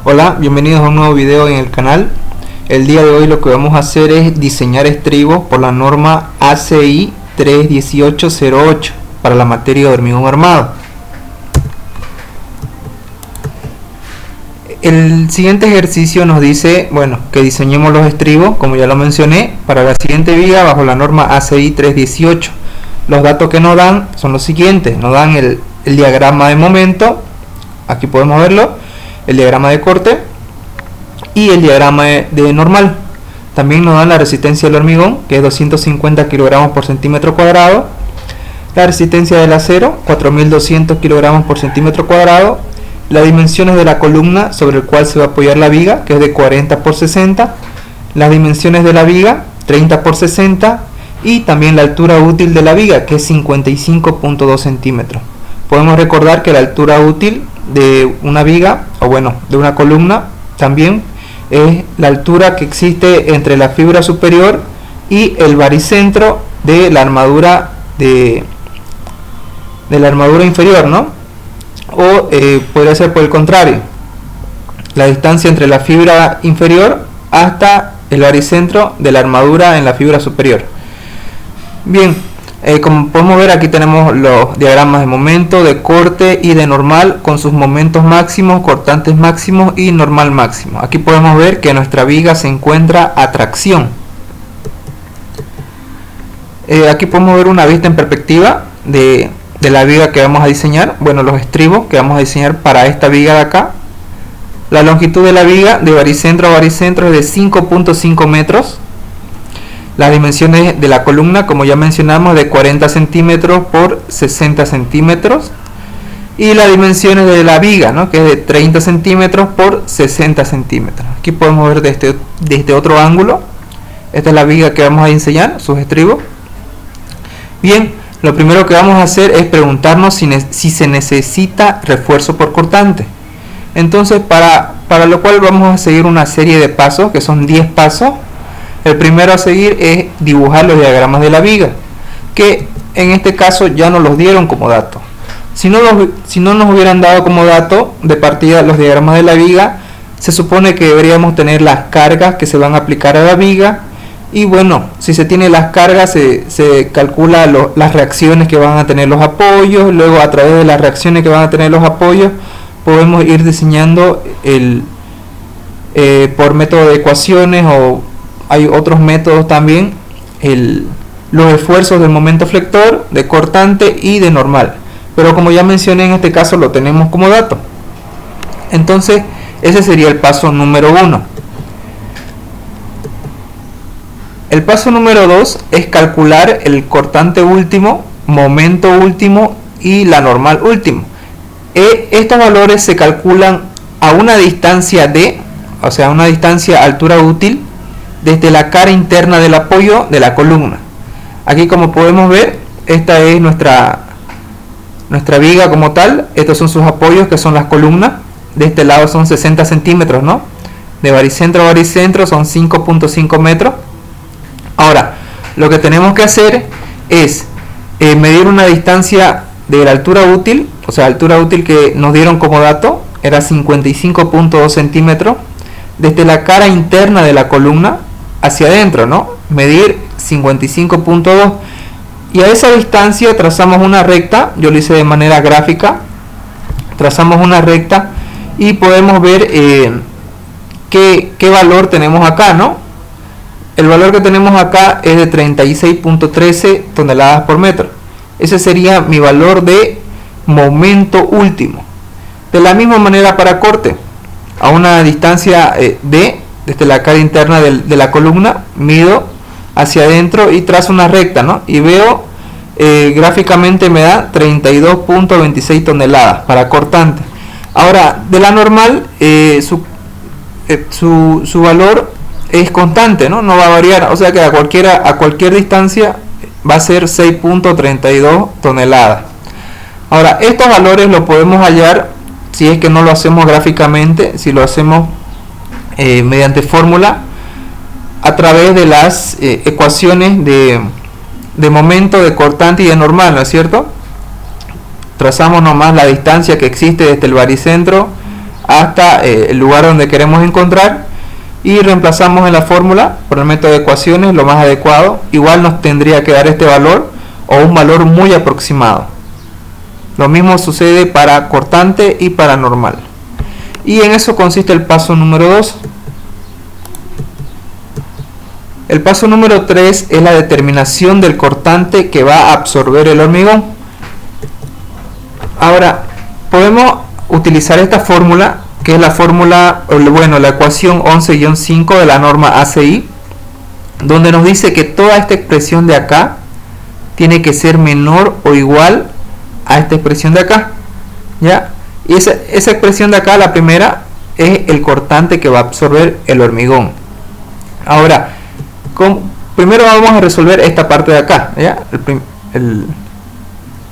Hola, bienvenidos a un nuevo video en el canal. El día de hoy lo que vamos a hacer es diseñar estribos por la norma ACI 31808 para la materia de hormigón armado. El siguiente ejercicio nos dice, que diseñemos los estribos, como ya lo mencioné, para la siguiente viga bajo la norma ACI 318. Los datos que nos dan son los siguientes: nos dan el diagrama de momento, aquí podemos verlo, el diagrama de corte y el diagrama de normal. También nos dan la resistencia del hormigón, que es 250 kilogramos por centímetro cuadrado, la resistencia del acero, 4200 kilogramos por centímetro cuadrado, las dimensiones de la columna sobre el cual se va a apoyar la viga, que es de 40 por 60, las dimensiones de la viga, 30 por 60, y también la altura útil de la viga, que es 55.2 centímetros. Podemos recordar que la altura útil de una viga, de una columna, también es la altura que existe entre la fibra superior y el baricentro de la armadura de la armadura inferior, ¿no? O podría ser por el contrario, la distancia entre la fibra inferior hasta el baricentro de la armadura en la fibra superior. Bien, como podemos ver, aquí tenemos los diagramas de momento, de corte y de normal, con sus momentos máximos, cortantes máximos y normal máximo. Aquí podemos ver que nuestra viga se encuentra a tracción. Aquí podemos ver una vista en perspectiva de la viga que vamos a diseñar, los estribos que vamos a diseñar para esta viga de acá. La longitud de la viga de baricentro a baricentro es de 5.5 metros. Las dimensiones de la columna, como ya mencionamos, de 40 centímetros por 60 centímetros. Y las dimensiones de la viga, ¿no?, que es de 30 centímetros por 60 centímetros. Aquí podemos ver desde otro ángulo. Esta es la viga que vamos a diseñar, sus estribos. Bien, lo primero que vamos a hacer es preguntarnos si se necesita refuerzo por cortante. Entonces, para lo cual vamos a seguir una serie de pasos, que son 10 pasos. El primero a seguir es dibujar los diagramas de la viga, que en este caso ya nos los dieron como dato. Si no nos hubieran dado como dato de partida los diagramas de la viga, se supone que deberíamos tener las cargas que se van a aplicar a la viga. Y si se tiene las cargas, se calcula las reacciones que van a tener los apoyos. Luego, a través de las reacciones que van a tener los apoyos, podemos ir diseñando por método de ecuaciones, o hay otros métodos también, los esfuerzos del momento flector, de cortante y de normal. Pero como ya mencioné, en este caso lo tenemos como dato. Entonces, ese sería el paso número 1. El paso número 2 es calcular el cortante último, momento último y la normal último. Estos valores se calculan a una distancia d, o sea, una distancia altura útil, desde la cara interna del apoyo de la columna. Aquí, como podemos ver, esta es nuestra viga como tal. Estos son sus apoyos, que son las columnas. De este lado son 60 centímetros, ¿no? De baricentro a baricentro son 5.5 metros. Ahora, lo que tenemos que hacer es medir una distancia de la altura útil, o sea, altura útil que nos dieron como dato, era 55.2 centímetros, desde la cara interna de la columna hacia adentro, ¿no? Medir 55.2, y a esa distancia trazamos una recta. Yo lo hice de manera gráfica. Trazamos una recta y podemos ver qué valor tenemos acá, ¿no? El valor que tenemos acá es de 36.13 toneladas por metro. Ese sería mi valor de momento último. De la misma manera para corte, a una distancia desde la cara interna de la columna, mido hacia adentro y trazo una recta, ¿no? Y veo, gráficamente me da 32.26 toneladas para cortante. Ahora, de la normal, su valor es constante, ¿no? No va a variar, o sea que a cualquier distancia va a ser 6.32 toneladas. Ahora, estos valores los podemos hallar, si es que no lo hacemos gráficamente, si lo hacemos mediante fórmula, a través de las ecuaciones de momento, de cortante y de normal, ¿no es cierto? Trazamos nomás la distancia que existe desde el baricentro hasta el lugar donde queremos encontrar, y reemplazamos en la fórmula por el método de ecuaciones lo más adecuado. Igual nos tendría que dar este valor o un valor muy aproximado. Lo mismo sucede para cortante y para normal. Y en eso consiste el paso número 2. El paso número 3 es la determinación del cortante que va a absorber el hormigón. Ahora, podemos utilizar esta fórmula, que es la fórmula, bueno, la ecuación 11-5 de la norma ACI, donde nos dice que toda esta expresión de acá tiene que ser menor o igual a esta expresión de acá, ¿ya? Y esa expresión de acá, la primera, es el cortante que va a absorber el hormigón. Ahora, primero vamos a resolver esta parte de acá, ¿ya?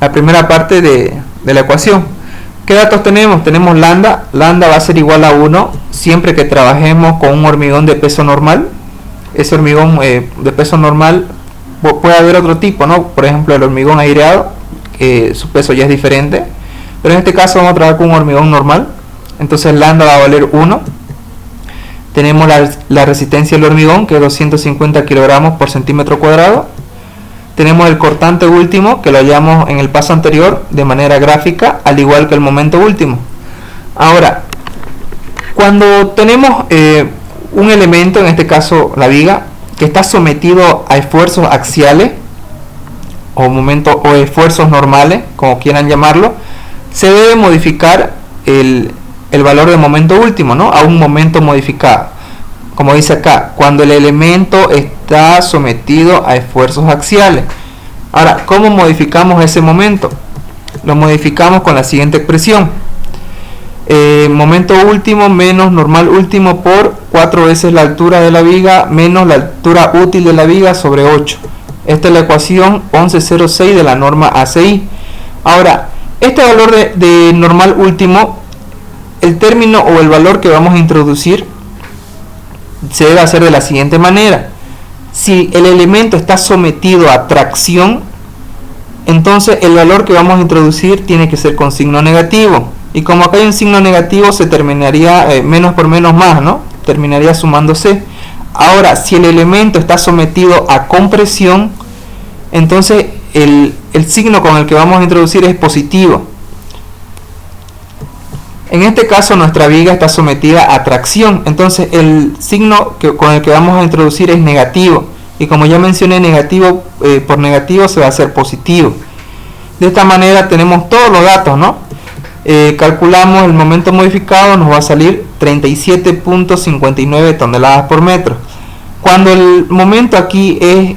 La primera parte de la ecuación. ¿Qué datos tenemos? Tenemos lambda. Lambda va a ser igual a 1 siempre que trabajemos con un hormigón de peso normal. Ese hormigón de peso normal puede haber otro tipo, ¿no? Por ejemplo, el hormigón aireado, que su peso ya es diferente. Pero en este caso vamos a trabajar con un hormigón normal. Entonces lambda va a valer 1. Tenemos la resistencia del hormigón, que es 250 kilogramos por centímetro cuadrado. Tenemos el cortante último, que lo hallamos en el paso anterior de manera gráfica, al igual que el momento último. Ahora, cuando tenemos un elemento, en este caso la viga, que está sometido a esfuerzos axiales o esfuerzos normales, como quieran llamarlo, se debe modificar el valor de momento último, ¿no? A un momento modificado. Como dice acá, cuando el elemento está sometido a esfuerzos axiales. Ahora, ¿cómo modificamos ese momento? Lo modificamos con la siguiente expresión. Momento último menos normal último por 4 veces la altura de la viga menos la altura útil de la viga sobre 8. Esta es la ecuación 11-06 de la norma ACI. Ahora, este valor de normal último, el término o el valor que vamos a introducir se debe hacer de la siguiente manera. Si el elemento está sometido a tracción, entonces el valor que vamos a introducir tiene que ser con signo negativo. Y como acá hay un signo negativo, se terminaría menos por menos más, ¿no? Terminaría sumándose. Ahora, si el elemento está sometido a compresión, entonces el signo con el que vamos a introducir es positivo. En este caso nuestra viga está sometida a tracción, entonces el signo con el que vamos a introducir es negativo. Y como ya mencioné, negativo por negativo se va a hacer positivo. De esta manera tenemos todos los datos, ¿no? Calculamos el momento modificado, nos va a salir 37.59 toneladas por metro. Cuando el momento aquí es,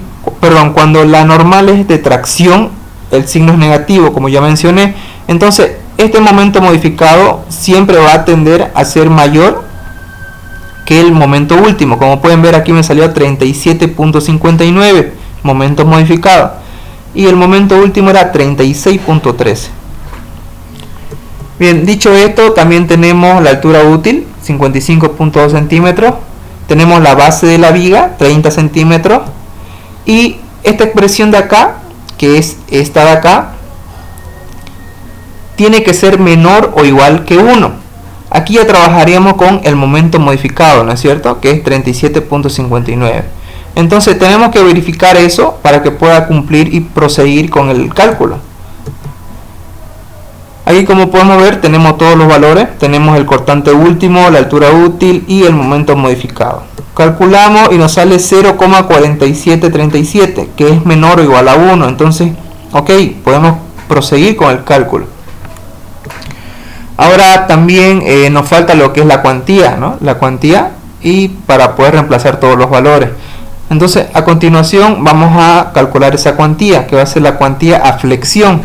cuando la normal es de tracción, el signo es negativo, como ya mencioné, entonces este momento modificado siempre va a tender a ser mayor que el momento último. Como pueden ver, aquí me salió 37.59 momento modificado y el momento último era 36.13. Bien, dicho esto, también tenemos la altura útil, 55.2 centímetros, tenemos la base de la viga, 30 centímetros, y esta expresión de acá, que es esta de acá, tiene que ser menor o igual que 1. Aquí ya trabajaríamos con el momento modificado, ¿no es cierto? Que es 37.59. Entonces tenemos que verificar eso para que pueda cumplir y proseguir con el cálculo. Aquí, como podemos ver, tenemos todos los valores. Tenemos el cortante último, la altura útil y el momento modificado. Calculamos y nos sale 0,4737, que es menor o igual a 1. Entonces, ok, podemos proseguir con el cálculo. Ahora también nos falta lo que es la cuantía, ¿no? La cuantía, y para poder reemplazar todos los valores. Entonces, a continuación vamos a calcular esa cuantía, que va a ser la cuantía a flexión.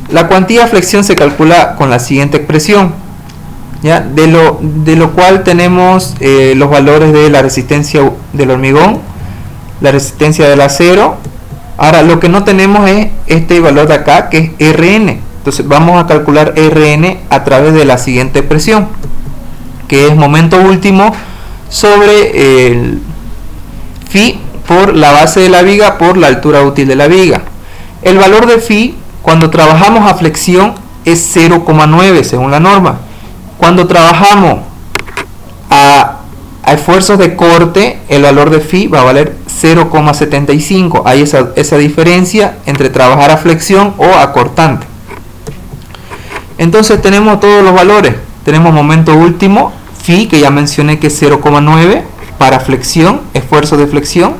La cuantía a flexión se calcula con la siguiente expresión, ¿ya? De lo cual tenemos los valores de la resistencia del hormigón, la resistencia del acero. Ahora, lo que no tenemos es este valor de acá, que es Rn. Entonces vamos a calcular Rn a través de la siguiente expresión, que es momento último sobre el phi por la base de la viga por la altura útil de la viga. El valor de phi, cuando trabajamos a flexión, es 0,9 según la norma. Cuando trabajamos a esfuerzos de corte, el valor de phi va a valer 0,75. Hay esa diferencia entre trabajar a flexión o a cortante. Entonces tenemos todos los valores. Tenemos momento último, phi, que ya mencioné que es 0,9 para flexión, esfuerzo de flexión.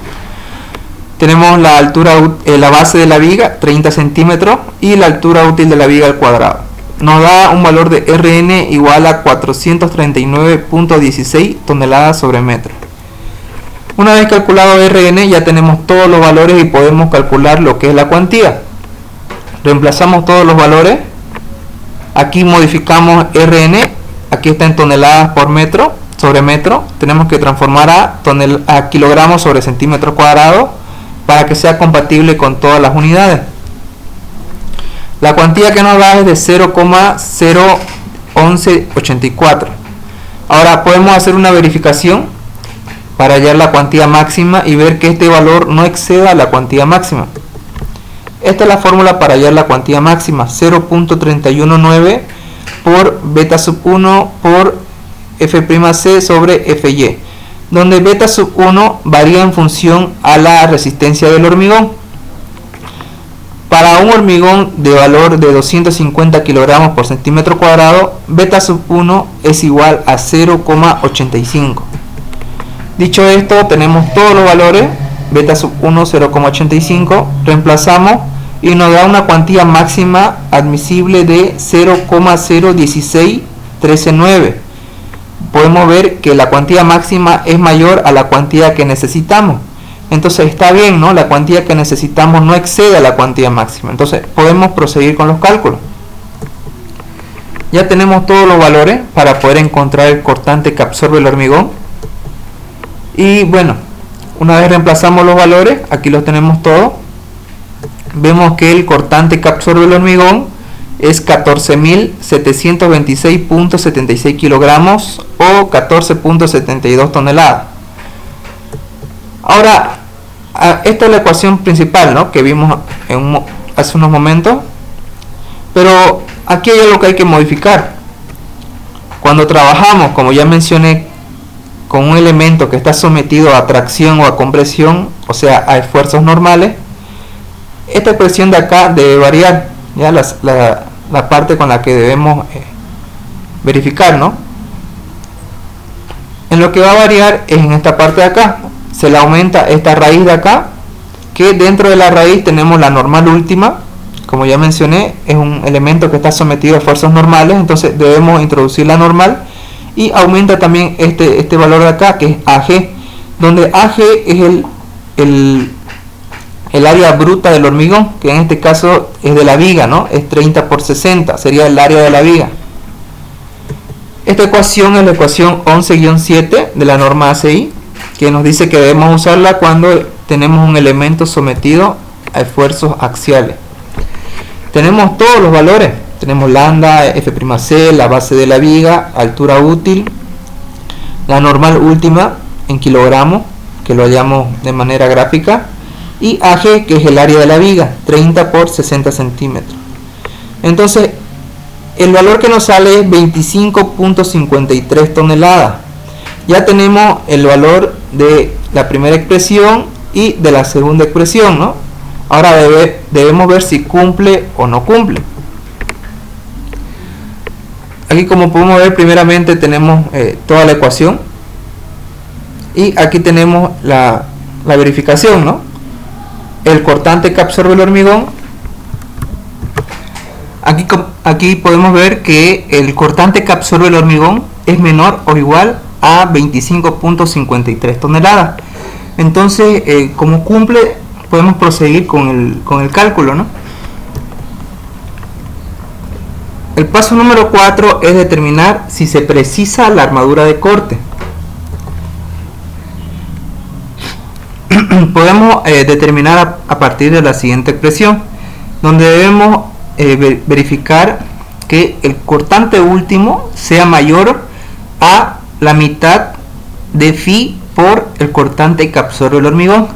Tenemos la altura, la base de la viga, 30 centímetros, y la altura útil de la viga al cuadrado. Nos da un valor de Rn igual a 439.16 toneladas sobre metro. Una vez calculado Rn, ya tenemos todos los valores y podemos calcular lo que es la cuantía. Reemplazamos todos los valores. Aquí modificamos Rn, aquí está en toneladas por metro sobre metro. Tenemos que transformar a kilogramos sobre centímetros cuadrados para que sea compatible con todas las unidades. La cuantía que nos da es de 0,01184. Ahora podemos hacer una verificación para hallar la cuantía máxima y ver que este valor no exceda la cuantía máxima. Esta es la fórmula para hallar la cuantía máxima: 0.319 por beta sub 1 por F'C sobre Fy, donde beta sub 1 varía en función a la resistencia del hormigón. Para un hormigón de valor de 250 kilogramos por centímetro cuadrado, beta sub 1 es igual a 0,85. Dicho esto, tenemos todos los valores. Beta sub 1 0,85, reemplazamos y nos da una cuantía máxima admisible de 0,016339. Podemos ver que la cuantía máxima es mayor a la cuantía que necesitamos. Entonces está bien, ¿no? La cuantía que necesitamos no excede a la cuantía máxima. Entonces podemos proseguir con los cálculos. Ya tenemos todos los valores para poder encontrar el cortante que absorbe el hormigón. Y bueno, una vez reemplazamos los valores, aquí los tenemos todos. Vemos que el cortante que absorbe el hormigón es 14.726.76 kilogramos o 14.72 toneladas. Ahora, esta es la ecuación principal, ¿no?, que vimos hace unos momentos, pero aquí hay algo que hay que modificar. Cuando trabajamos, como ya mencioné, con un elemento que está sometido a tracción o a compresión, o sea, a esfuerzos normales, esta expresión de acá debe variar, ya la parte con la que debemos verificar, ¿no? En lo que va a variar es en esta parte de acá. Se le aumenta esta raíz de acá, que dentro de la raíz tenemos la normal última. Como ya mencioné, es un elemento que está sometido a esfuerzos normales, entonces debemos introducir la normal, y aumenta también este valor de acá, que es AG, donde AG es el área bruta del hormigón, que en este caso es de la viga, ¿no? Es 30 por 60, sería el área de la viga. Esta ecuación es la ecuación 11-7 de la norma ACI, que nos dice que debemos usarla cuando tenemos un elemento sometido a esfuerzos axiales. Tenemos todos los valores, tenemos lambda, F'C, la base de la viga, altura útil, la normal última en kilogramos, que lo hallamos de manera gráfica, y AG, que es el área de la viga, 30 por 60 centímetros. Entonces, el valor que nos sale es 25.53 toneladas. Ya tenemos el valor de la primera expresión y de la segunda expresión, ¿no? Ahora debemos ver si cumple o no cumple. Aquí, como podemos ver, primeramente tenemos toda la ecuación, y aquí tenemos la verificación, ¿no? El cortante que absorbe el hormigón. Aquí podemos ver que el cortante que absorbe el hormigón es menor o igual a 25.53 toneladas. Entonces, como cumple, podemos proseguir con el cálculo, ¿no? El paso número 4 es determinar si se precisa la armadura de corte. Podemos determinar a partir de la siguiente expresión, donde debemos verificar que el cortante último sea mayor a la mitad de phi por el cortante que absorbe el hormigón.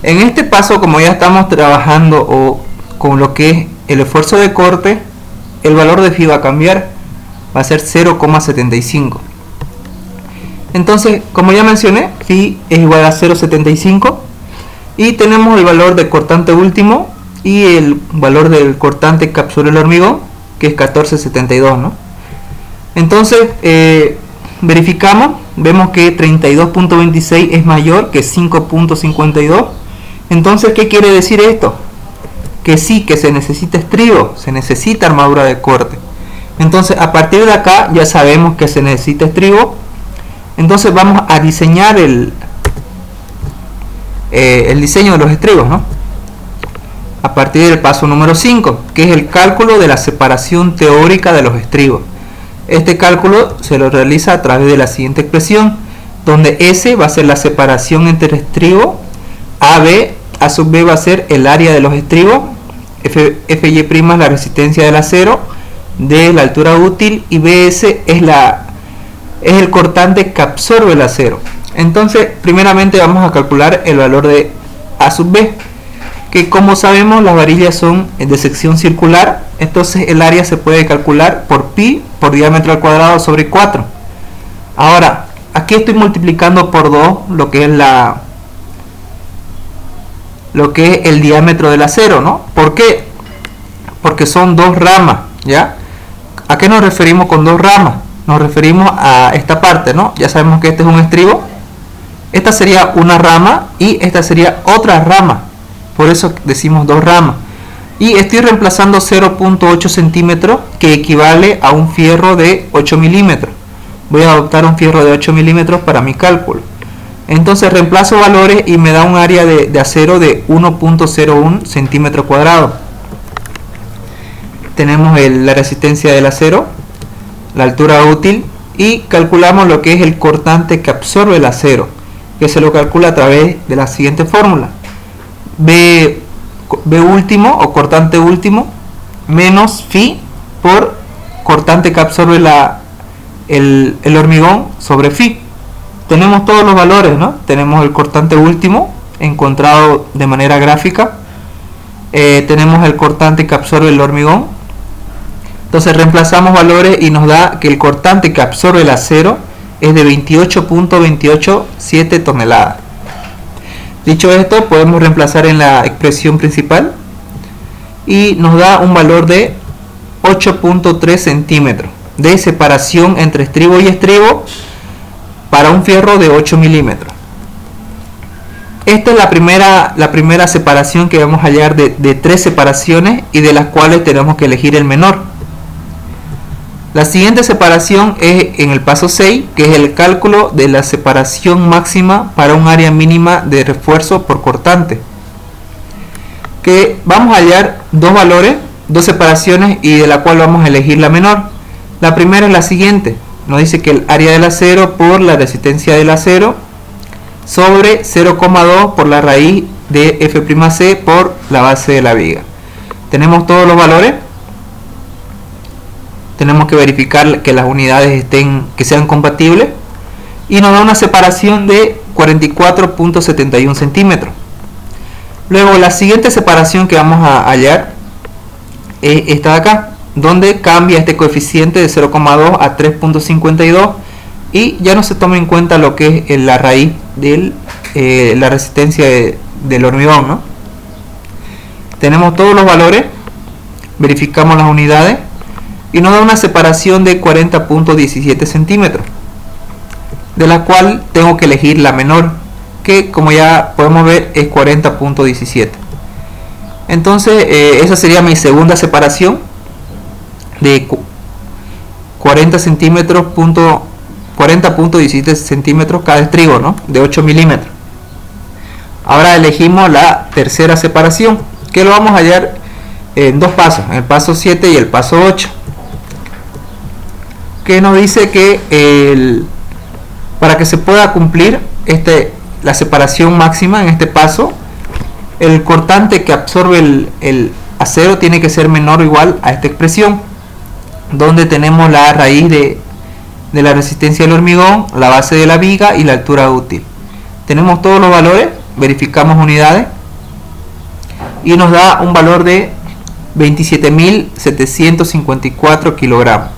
En este paso, como ya estamos trabajando con lo que es el esfuerzo de corte, el valor de phi va a cambiar, va a ser 0,75. Entonces, como ya mencioné, phi es igual a 0,75 y tenemos el valor del cortante último y el valor del cortante que absorbe el hormigón, que es 14,72, ¿no? Entonces, verificamos, vemos que 32.26 es mayor que 5.52. Entonces, ¿qué quiere decir esto? Que sí, que se necesita estribo, se necesita armadura de corte. Entonces, a partir de acá ya sabemos que se necesita estribo. Entonces vamos a diseñar el diseño de los estribos, ¿no? A partir del paso número 5, que es el cálculo de la separación teórica de los estribos. Este cálculo se lo realiza a través de la siguiente expresión, donde S va a ser la separación entre el estribo, AB, A sub B va a ser el área de los estribos, Fy' es la resistencia del acero, D es la altura útil y Bs es el cortante que absorbe el acero. Entonces, primeramente vamos a calcular el valor de A sub B, que como sabemos las varillas son de sección circular, entonces el área se puede calcular por pi por diámetro al cuadrado sobre 4. Ahora, aquí estoy multiplicando por 2 lo que es el diámetro del acero, ¿no? ¿Por qué? Porque son dos ramas, ¿ya? ¿A qué nos referimos con dos ramas? Nos referimos a esta parte, ¿no? Ya sabemos que este es un estribo. Esta sería una rama y esta sería otra rama. Por eso decimos dos ramas. Y estoy reemplazando 0.8 centímetros, que equivale a un fierro de 8 milímetros. Voy a adoptar un fierro de 8 milímetros para mi cálculo. Entonces reemplazo valores y me da un área de acero de 1.01 centímetro cuadrado. Tenemos la resistencia del acero, la altura útil y calculamos lo que es el cortante que absorbe el acero, que se lo calcula a través de la siguiente fórmula: B último o cortante último menos phi por cortante que absorbe el hormigón sobre phi. Tenemos todos los valores, ¿no? Tenemos el cortante último encontrado de manera gráfica, tenemos el cortante que absorbe el hormigón. Entonces reemplazamos valores y nos da que el cortante que absorbe el acero es de 28.287 toneladas. Dicho esto, podemos reemplazar en la expresión principal y nos da un valor de 8.3 centímetros de separación entre estribo y estribo para un fierro de 8 milímetros. Esta es la primera separación que vamos a hallar de 3 separaciones y de las cuales tenemos que elegir el menor. La siguiente separación es en el paso 6, que es el cálculo de la separación máxima para un área mínima de refuerzo por cortante. Que vamos a hallar dos valores, dos separaciones y de la cual vamos a elegir la menor. La primera es la siguiente, nos dice que el área del acero por la resistencia del acero sobre 0,2 por la raíz de F'C por la base de la viga. Tenemos todos los valores. Tenemos que verificar que las unidades que sean compatibles y nos da una separación de 44.71 centímetros. Luego la siguiente separación que vamos a hallar es esta de acá, donde cambia este coeficiente de 0,2 a 3.52 y ya no se toma en cuenta lo que es la raíz de la resistencia del hormigón, ¿no? Tenemos todos los valores, verificamos las unidades y nos da una separación de 40.17 centímetros, de la cual tengo que elegir la menor, que como ya podemos ver es 40.17. Entonces esa sería mi segunda separación de 40 centímetros, 40.17 centímetros cada estribo, ¿no? De 8 milímetros. Ahora elegimos la tercera separación, que lo vamos a hallar en dos pasos, en el paso 7 y el paso 8, que nos dice que para que se pueda cumplir la separación máxima en este paso, el cortante que absorbe el acero tiene que ser menor o igual a esta expresión, donde tenemos la raíz de la resistencia del hormigón, la base de la viga y la altura útil. Tenemos todos los valores, verificamos unidades y nos da un valor de 27.754 kilogramos.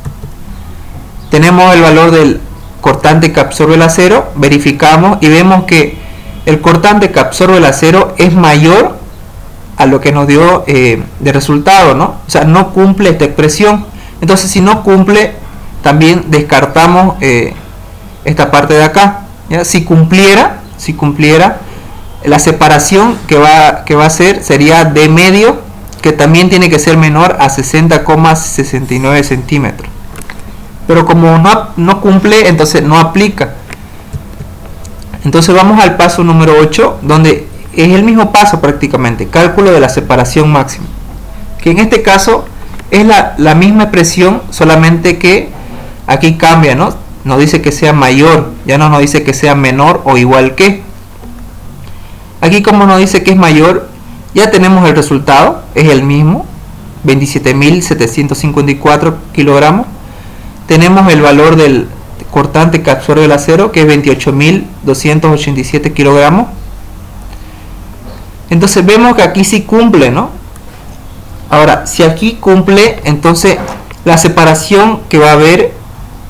Tenemos el valor del cortante que absorbe el acero, verificamos y vemos que el cortante que absorbe el acero es mayor a lo que nos dio de resultado, ¿no? O sea, no cumple esta expresión. Entonces, si no cumple, también descartamos esta parte de acá, ¿ya? Si cumpliera, la separación que va a hacer sería D medio, que también tiene que ser menor a 60,69 centímetros. Pero como no cumple, entonces no aplica. Entonces vamos al paso número 8, donde es el mismo paso prácticamente, cálculo de la separación máxima, que en este caso es la misma expresión, solamente que aquí cambia, ¿no? Nos dice que sea mayor, ya no nos dice que sea menor o igual que. Aquí, como nos dice que es mayor, ya tenemos el resultado, es el mismo, 27.754 kilogramos. Tenemos el valor del cortante que absorbe el acero, que es 28.287 kilogramos. Entonces vemos que aquí sí cumple, ¿no? Ahora, si aquí cumple, entonces la separación que va a haber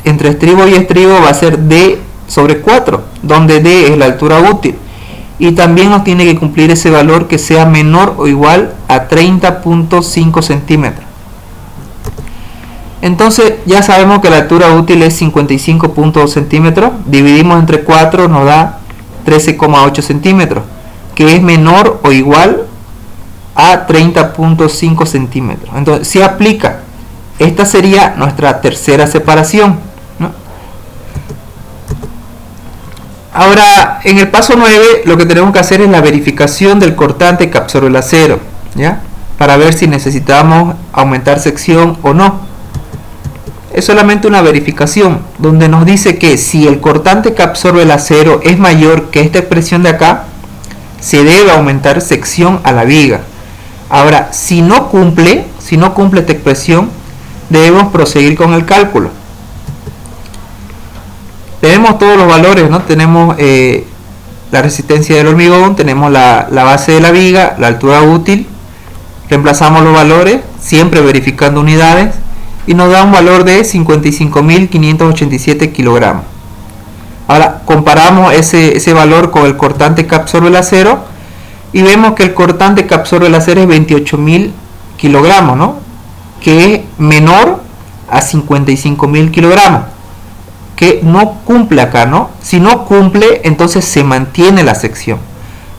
entre estribo y estribo va a ser D sobre 4, donde D es la altura útil. Y también nos tiene que cumplir ese valor que sea menor o igual a 30.5 centímetros. Entonces ya sabemos que la altura útil es 55.2 centímetros. Dividimos entre 4, nos da 13,8 centímetros, que es menor o igual a 30.5 centímetros. Entonces, si aplica, esta sería nuestra tercera separación, ¿no? Ahora, en el paso 9, lo que tenemos que hacer es la verificación del cortante que absorbe el acero, ¿ya? Para ver si necesitamos aumentar sección o no. Es solamente una verificación, donde nos dice que si el cortante que absorbe el acero es mayor que esta expresión de acá, se debe aumentar sección a la viga. Ahora, si no cumple esta expresión, debemos proseguir con el cálculo. Tenemos todos los valores, ¿no? Tenemos la resistencia del hormigón, tenemos la base de la viga, la altura útil. Reemplazamos los valores, siempre verificando unidades, y nos da un valor de 55.587 kilogramos. Ahora comparamos ese valor con el cortante que absorbe el acero y vemos que el cortante que absorbe el acero es 28.000 kilogramos, ¿no? Que es menor a 55.000 kilogramos, que no cumple acá, ¿no? Si no cumple, entonces se mantiene la sección.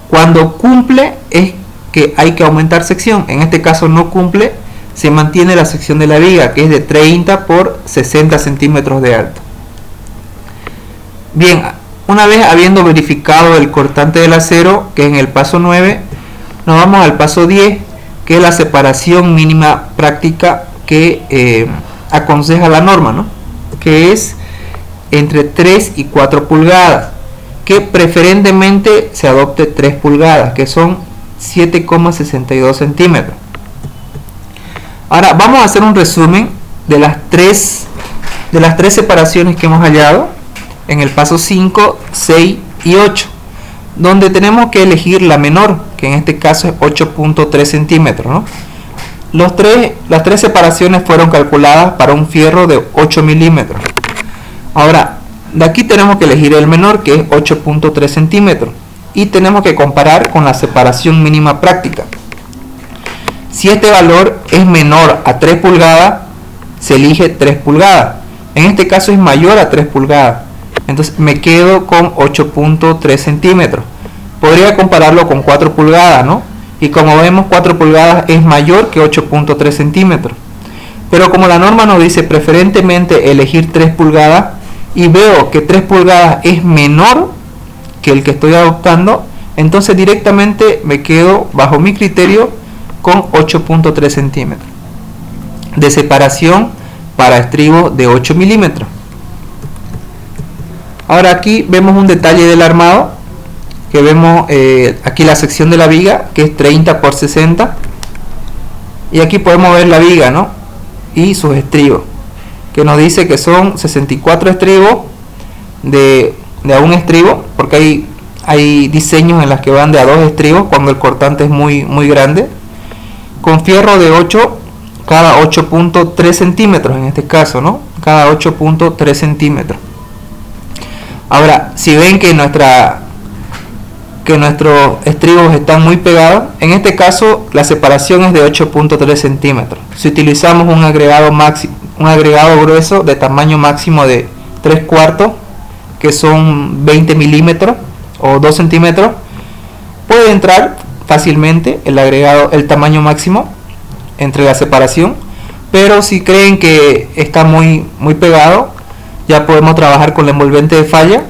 Cuando cumple es que hay que aumentar sección. En este caso no cumple, se mantiene la sección de la viga, que es de 30 por 60 centímetros de alto. Bien, una vez habiendo verificado el cortante del acero, que es en el paso 9, nos vamos al paso 10, que es la separación mínima práctica que aconseja la norma, ¿no? Que es entre 3 y 4 pulgadas, que preferentemente se adopte 3 pulgadas, que son 7,62 centímetros. Ahora vamos a hacer un resumen de las tres separaciones que hemos hallado en el paso 5, 6 y 8, donde tenemos que elegir la menor, que en este caso es 8.3 centímetros, ¿no? Las tres separaciones fueron calculadas para un fierro de 8 milímetros. Ahora, de aquí tenemos que elegir el menor, que es 8.3 centímetros, y tenemos que comparar con la separación mínima práctica. Si este valor es menor a 3 pulgadas, se elige 3 pulgadas. En este caso es mayor a 3 pulgadas. Entonces me quedo con 8.3 centímetros. Podría compararlo con 4 pulgadas, ¿no? Y como vemos, 4 pulgadas es mayor que 8.3 centímetros. Pero como la norma nos dice preferentemente elegir 3 pulgadas, y veo que 3 pulgadas es menor que el que estoy adoptando, entonces directamente me quedo, bajo mi criterio, con 8.3 centímetros de separación para estribo de 8 milímetros. Ahora aquí vemos un detalle del armado, que vemos aquí la sección de la viga, que es 30 por 60, y aquí podemos ver la viga, ¿no? Y sus estribos, que nos dice que son 64 estribos de a un estribo, porque hay diseños en las que van de a 2 estribos cuando el cortante es muy grande, con fierro de 8 cada 8.3 centímetros en este caso, ¿no? Cada 8.3 centímetros. Ahora, si ven que nuestros estribos están muy pegados, en este caso la separación es de 8.3 centímetros. Si utilizamos un agregado grueso de tamaño máximo de 3/4, que son 20 milímetros o 2 centímetros, puede entrar fácilmente el tamaño máximo entre la separación. Pero si creen que está muy pegado, ya podemos trabajar con la envolvente de falla,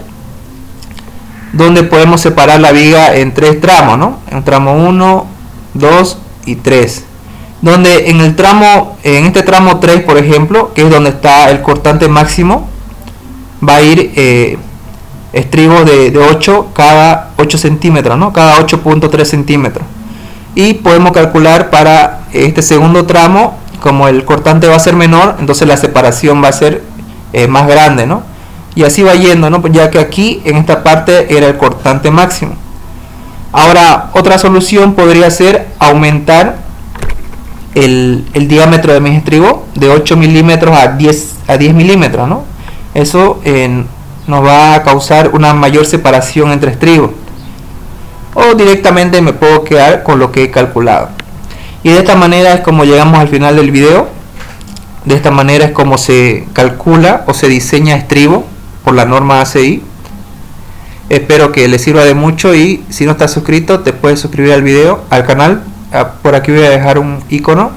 donde podemos separar la viga en 3 tramos, ¿no? En tramo 1, 2 y 3. Donde en este tramo 3, por ejemplo, que es donde está el cortante máximo, va a ir estribos de 8 cada 8 centímetros, ¿no? Cada 8.3 centímetros. Y podemos calcular para este segundo tramo, como el cortante va a ser menor, entonces la separación va a ser más grande, ¿no? Y así va yendo, ¿no? Ya que aquí en esta parte era el cortante máximo. Ahora, otra solución podría ser aumentar el diámetro de mis estribos de 8 milímetros a 10 milímetros, ¿no? Eso nos va a causar una mayor separación entre estribos. O directamente me puedo quedar con lo que he calculado. Y de esta manera es como llegamos al final del video. De esta manera es como se calcula o se diseña estribo por la norma ACI. Espero que les sirva de mucho, y si no estás suscrito te puedes suscribir al canal. Por aquí voy a dejar un icono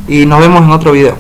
y nos vemos en otro video.